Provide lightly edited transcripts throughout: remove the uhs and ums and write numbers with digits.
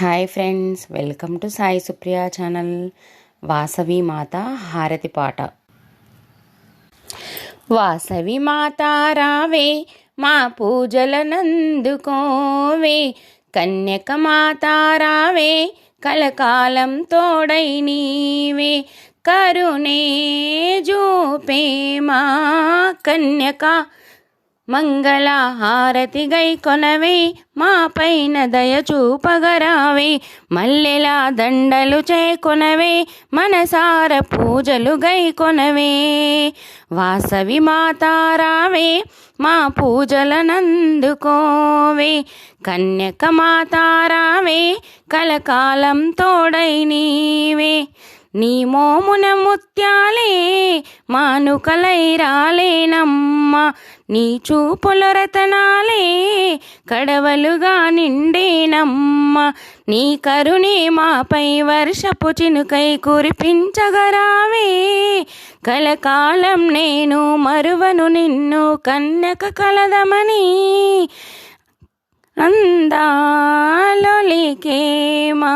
Hi friends, welcome to Sai Supriya channel. Vasavi మాత హారతి పాట. వాసవి మాత రావే, మా పూజలనందుకోవే. కన్యక మాత రావే, కలకాలం తోడై నీవే. కరుణే జూపే మా కన్యక, మంగళ హారతి గై కొనవే. మా పైన దయ చూపగరావే. మల్లెల దండలు చేకొనవే, మనసార పూజలు గై కొనవే. వాసవి మాత రావే, మా పూజలనందుకోవే. కన్యక మాత రావే, కలకాలం తోడై నీవే. నీ మోమున ముత్యాలే మానుకలై రాలేనమ్మ. నీ చూపుల రతనాలే కడవలుగా నిండేనమ్మ. నీ కరుణే మాపై వర్షపు చినుకై కురిపించగరావే. కలకాలం నేను మరువను నిన్ను, కన్యక కలదమని అందాలొలికే మా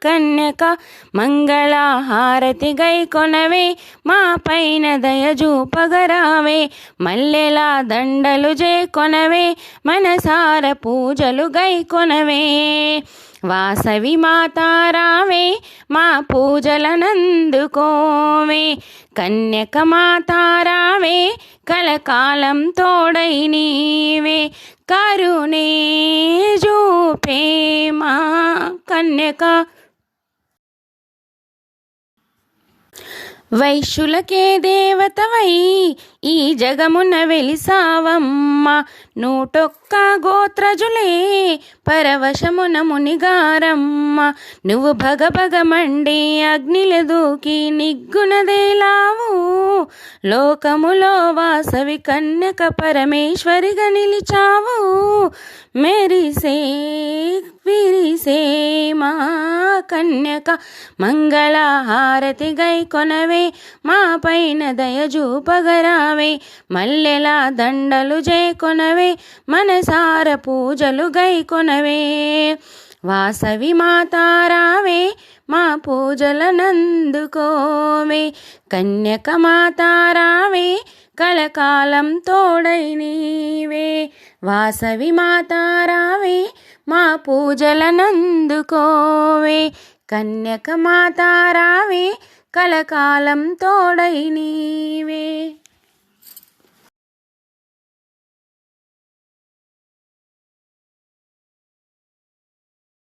కన్యక. మంగళ హారతి గై కొనవే, మా పైన దయ చూపగరావే. మల్లెల దండలు కొనవే, మనసార పూజలు గై కొనవే. వాసవి మాత రావే, మా పూజలనందుకోవే. కన్యక మాత రావే, కలకాలం తోడై నీవే. కరుణే జూపే మా కన్యక. వైశ్యులకే దేవతవై ఈ జగమున వెలిసావమ్మ. 101 గోత్రజులే పరవశమున మునిగారమ్మ. నువ్వు భగభగమండి అగ్నిల దూకి నిగ్గునదేలావు. లోకములో వాసవి కన్యక పరమేశ్వరిగా నిలిచావు. మెరిసే విరిసే మా కన్యక, మంగళ హారతి గై కొనవే. మా పైన దయ చూపగరావే. మల్లెల దండలు కొనవే, మనసార పూజలు గై కొనవే. వాసవి మాత రావే, మా పూజలనందుకోవే. కన్యక మాత రావే, కలకాలం తోడై నీవే. వాసవి మాత రావే, మా పూజలనందుకోవే. కన్యక మాత రావే, కలకాలం తోడై నీవే.